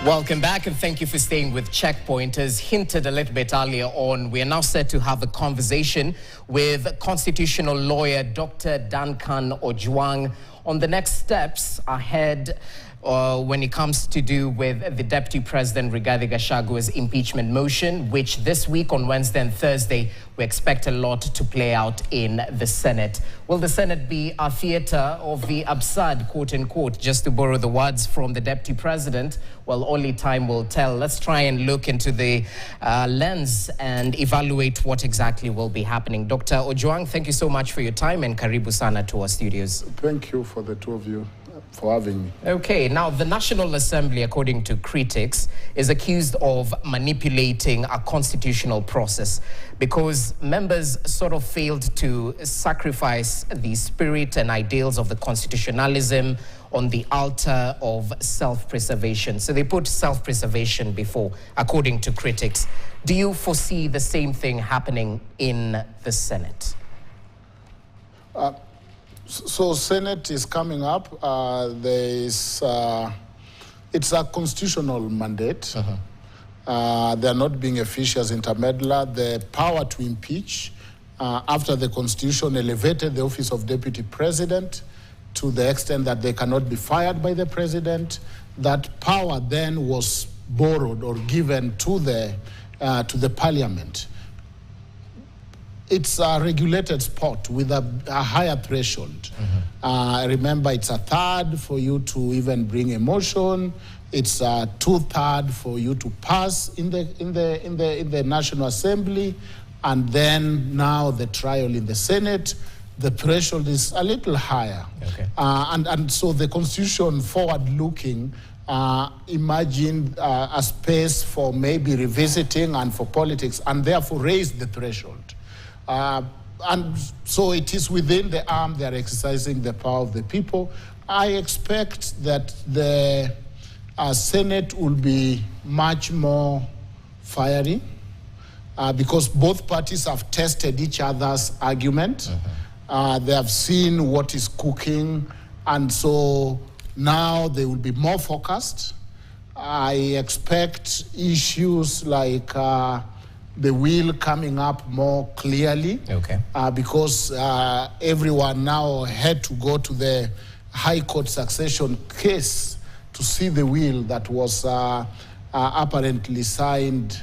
Welcome back and thank you for staying with Checkpoint. As hinted a little bit earlier on, we are now set to have a conversation with constitutional lawyer Dr. Duncan Ojwang on the next steps ahead when it comes to do with the Deputy President Rigathi Gachagua's impeachment motion, which this week on Wednesday and Thursday, we expect a lot to play out in the Senate. Will the Senate be a theater of the absurd, quote unquote, just to borrow the words from the Deputy President? Well, only time will tell. Let's try and look into the lens and evaluate what exactly will be happening. Dr. Ojwang, thank you so much for your time and karibu sana to our studios. Thank you for the two of you for having me. Okay, now the National Assembly, according to critics, is accused of manipulating a constitutional process because members sort of failed to sacrifice the spirit and ideals of the constitutionalism on the altar of self-preservation. So they put self-preservation before, according to critics. Do you foresee the same thing happening in the Senate? So Senate is coming up. It's a constitutional mandate. They're not being officious intermeddler. The power to impeach after the Constitution elevated the office of Deputy President to the extent that they cannot be fired by the President. That power then was borrowed or given to the Parliament. It's a regulated sport with a higher threshold. Remember, it's a third for you to even bring a motion. It's a 2/3 for you to pass in the National Assembly, and then now the trial in the Senate. The threshold is a little higher, and so the Constitution, forward-looking, imagined a space for maybe revisiting and for politics, and therefore raised the threshold. And so it is within the arm they are exercising the power of the people. I expect that the Senate will be much more fiery because both parties have tested each other's argument. They have seen what is cooking, and so now they will be more focused. I expect issues like the will coming up more clearly, because everyone now had to go to the High Court succession case to see the will that was apparently signed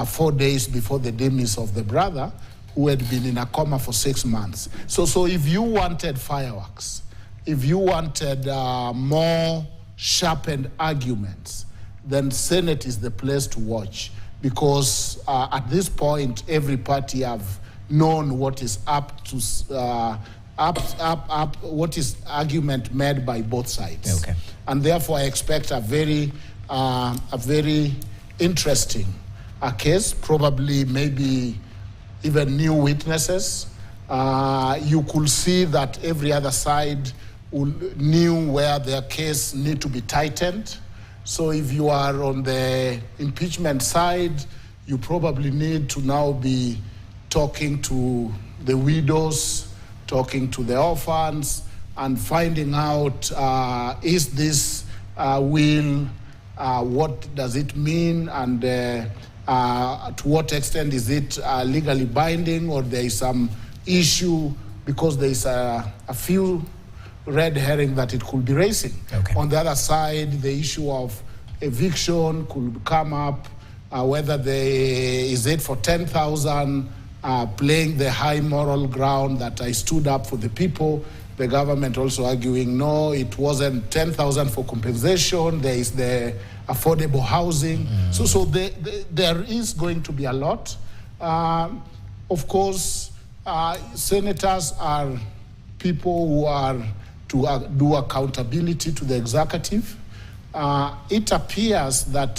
4 days before the demise of the brother, who had been in a coma for 6 months. So if you wanted fireworks, if you wanted more sharpened arguments, then Senate is the place to watch. Because at this point, every party have known what is up to what is argument made by both sides, and therefore I expect a very interesting case. Probably, maybe even new witnesses. You could see that every other side knew where their case need to be tightened. So if you are on the impeachment side, you probably need to now be talking to the widows, talking to the orphans, and finding out, is this will, what does it mean, and to what extent is it legally binding, or there is some issue because there is a few red herring that it could be raising. On the other side, the issue of eviction could come up, whether is it for 10,000, playing the high moral ground that I stood up for the people. The government also arguing, no, it wasn't 10,000 for compensation, there is the affordable housing. So there is going to be a lot. Of course, senators are people who are to do accountability to the executive. It appears that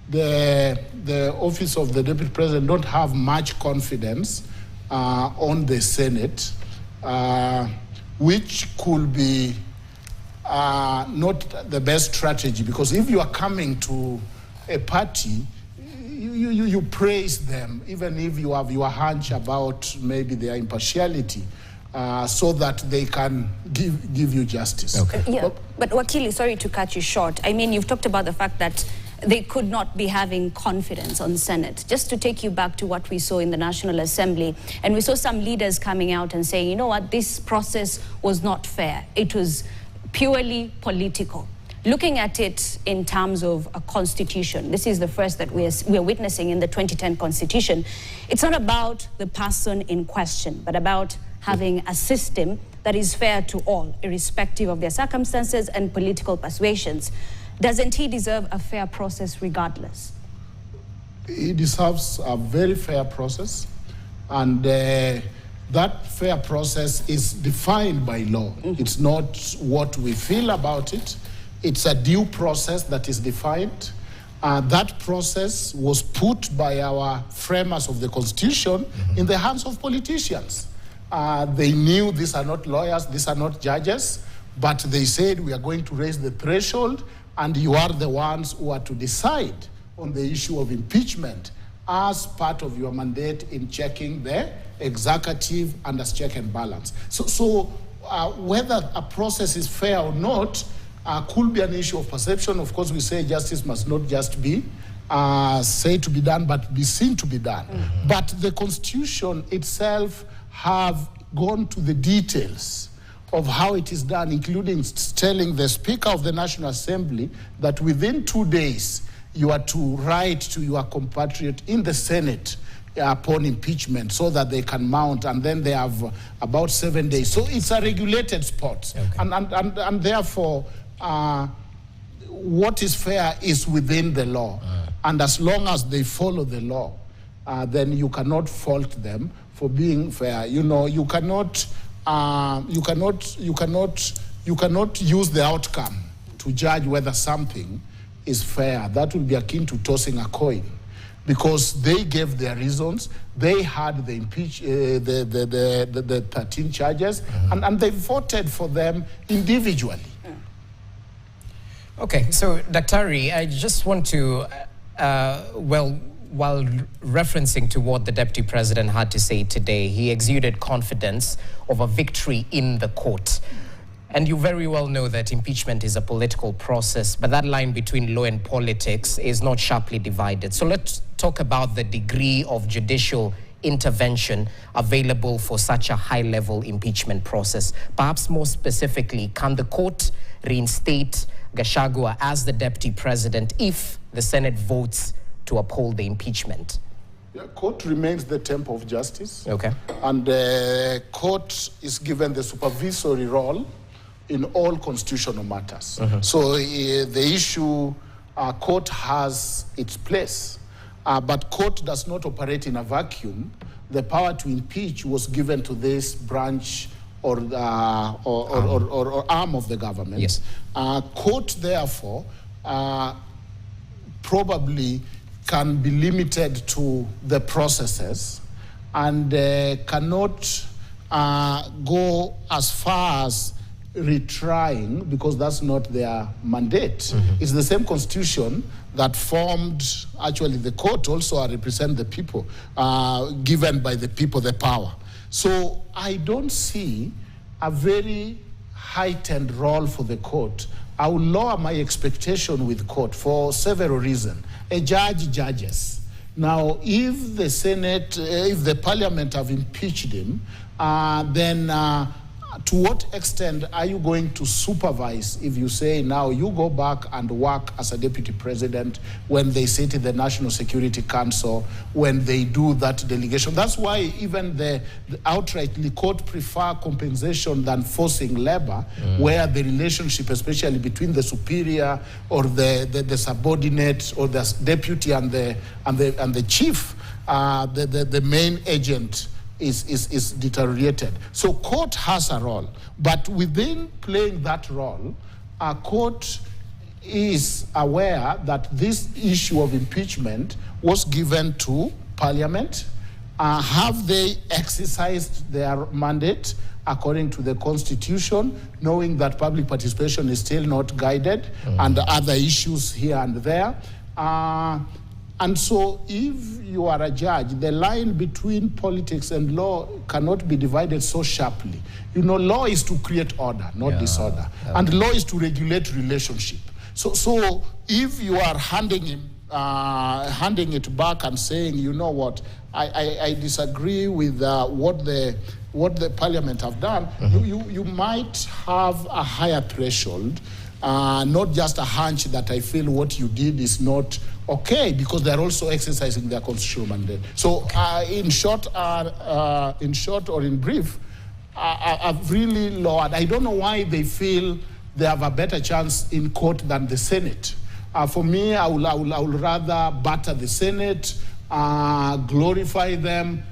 the office of the Deputy President don't have much confidence on the Senate, which could be not the best strategy, because if you are coming to a party, you praise them, even if you have your hunch about maybe their impartiality. So that they can give you justice. But Wakili, sorry to cut you short. I mean, you've talked about the fact that they could not be having confidence on Senate. Just to take you back to what we saw in the National Assembly, and we saw some leaders coming out and saying, you know what, this process was not fair. It was purely political. Looking at it in terms of a constitution, this is the first that we're witnessing in the 2010 constitution. It's not about the person in question, but about having a system that is fair to all, irrespective of their circumstances and political persuasions. Doesn't he deserve a fair process regardless? He deserves a very fair process, and that fair process is defined by law. It's not what we feel about it. It's a due process that is defined. That process was put by our framers of the Constitution in the hands of politicians. They knew these are not lawyers, these are not judges, but they said we are going to raise the threshold, and you are the ones who are to decide on the issue of impeachment as part of your mandate in checking the executive and as check and balance. So whether a process is fair or not could be an issue of perception. Of course, we say justice must not just be said to be done, but be seen to be done. But the Constitution itself have gone to the details of how it is done, including telling the Speaker of the National Assembly that within 2 days you are to write to your compatriot in the Senate upon impeachment so that they can mount, and then they have about 7 days. So it's a regulated sport. Okay. And therefore, what is fair is within the law. And as long as they follow the law, then you cannot fault them for being fair. You know, you cannot use the outcome to judge whether something is fair. That would be akin to tossing a coin, because they gave their reasons. They had the 13 charges, and they voted for them individually. Okay, so Daktari, I just want to, while referencing to what the Deputy President had to say today, he exuded confidence of a victory in the court. And you very well know that impeachment is a political process, but that line between law and politics is not sharply divided. So let's talk about the degree of judicial intervention available for such a high-level impeachment process. Perhaps more specifically, can the court reinstate Gachagua as the Deputy President if the Senate votes to uphold the impeachment? Yeah, court remains the temple of justice. Okay. And the court is given the supervisory role in all constitutional matters. So the issue, court has its place, but court does not operate in a vacuum. The power to impeach was given to this branch or arm of the government. Yes. Court, therefore, probably can be limited to the processes and cannot go as far as retrying, because that's not their mandate. It's the same constitution that formed, actually the court also represent the people, given by the people the power. So I don't see a very heightened role for the court. I will lower my expectation with court for several reasons. A judge judges. Now, if the Senate, if the Parliament have impeached him, then to what extent are you going to supervise if you say now you go back and work as a deputy president when they sit in the National Security Council, when they do that delegation? That's why even the outrightly court prefer compensation than forcing labor, where the relationship, especially between the superior or the subordinate or the deputy and the chief, the main agent, is deteriorated. So court has a role, but within playing that role, a court is aware that this issue of impeachment was given to Parliament. Have they exercised their mandate according to the Constitution, knowing that public participation is still not guided and other issues here and there? And so if you are a judge, the line between politics and law cannot be divided so sharply. You know, law is to create order, not disorder. And law is to regulate relationship. So if you are handing it back and saying, you know what, I disagree with what the parliament have done, you might have a higher threshold, not just a hunch that I feel what you did is not okay, because they're also exercising their constitutional mandate. So in short or in brief, I've really lowered. I don't know why they feel they have a better chance in court than the Senate. For me, I will rather batter the Senate, glorify them,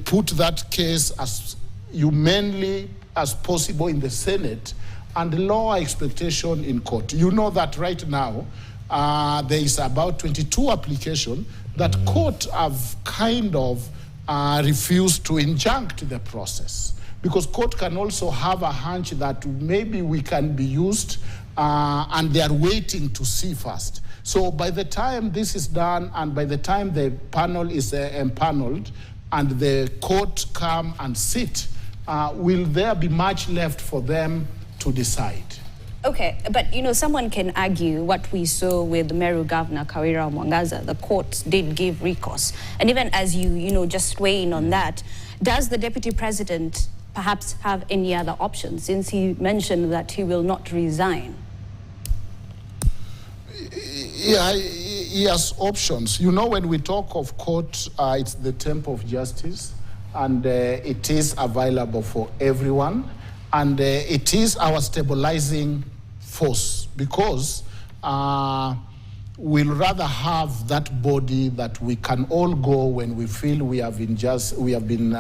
put that case as humanely as possible in the Senate, and lower expectation in court. You know that right now, there is about 22 applications that court have kind of refused to injunct the process, because court can also have a hunch that maybe we can be used, and they are waiting to see first. So by the time this is done, and by the time the panel is empaneled and the court come and sit, will there be much left for them to decide? Okay, but someone can argue what we saw with Meru Governor Kawira Mwangaza. The court did give recourse. And even as you just weigh in on that, does the deputy president perhaps have any other options, since he mentioned that he will not resign? Yeah, he has options. When we talk of court, it's the temple of justice, and it is available for everyone, and it is our stabilizing force, because we'll rather have that body that we can all go when we feel we have been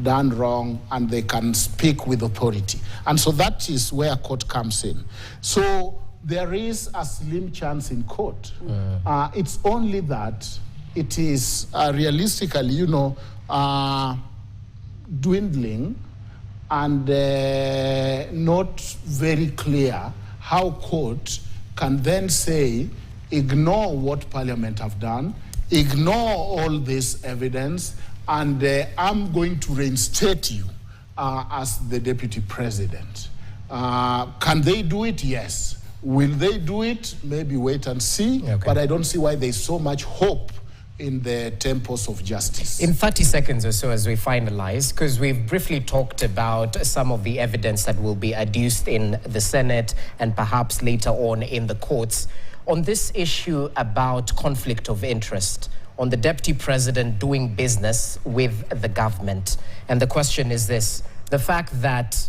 done wrong, and they can speak with authority. And so that is where court comes in. So there is a slim chance in court. It's only that it is realistically, dwindling, and not very clear how court can then say, ignore what parliament have done, ignore all this evidence, and I'm going to reinstate you as the deputy president. Can they do it? Yes. Will they do it? Maybe wait and see. Okay. But I don't see why there's so much hope in the temples of justice. In 30 seconds or so as we finalize, because we've briefly talked about some of the evidence that will be adduced in the Senate and perhaps later on in the courts, on this issue about conflict of interest, on the deputy president doing business with the government. And the question is this: the fact that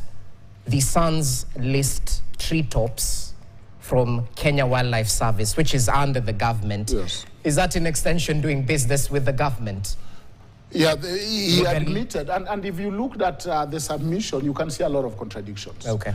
the Sons list treetops from Kenya Wildlife Service, which is under the government, yes, is that in extension doing business with the government? Yeah, he admitted, and if you looked at the submission, you can see a lot of contradictions. Okay.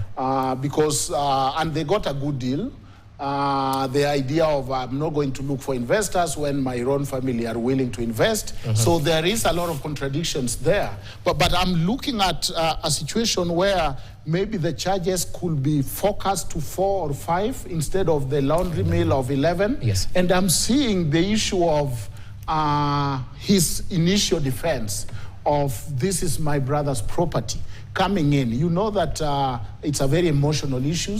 Because, and they got a good deal. The idea of I'm not going to look for investors when my own family are willing to invest. So there is a lot of contradictions there. But I'm looking at a situation where maybe the charges could be focused to 4 or 5 instead of the laundry mill of 11. Yes. And I'm seeing the issue of his initial defense of this is my brother's property coming in. You know that it's a very emotional issue.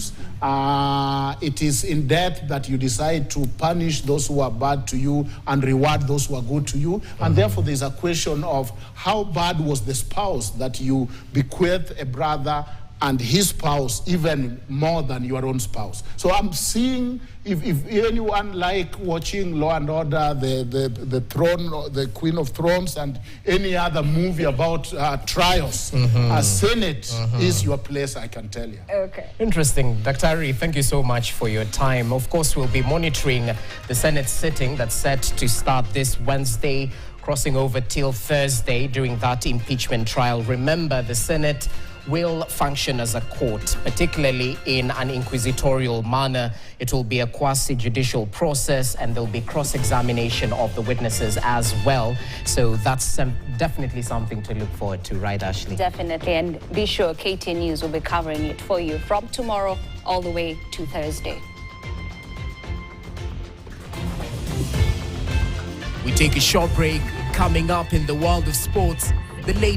It is in death that you decide to punish those who are bad to you and reward those who are good to you. And therefore there's a question of how bad was the spouse that you bequeath a brother and his spouse even more than your own spouse. So I'm seeing, if anyone like watching Law and Order, the Throne, the Queen of Thrones, and any other movie about trials, Senate is your place, I can tell you. Okay. Interesting. Dr. Ari, thank you so much for your time. Of course, we'll be monitoring the Senate sitting that's set to start this Wednesday, crossing over till Thursday during that impeachment trial. Remember, the Senate will function as a court, particularly in an inquisitorial manner. It will be a quasi-judicial process, and there'll be cross-examination of the witnesses as well. So that's definitely something to look forward to, right, Ashley? Definitely, and be sure KT News will be covering it for you from tomorrow all the way to Thursday. We take a short break. Coming up in the world of sports, the latest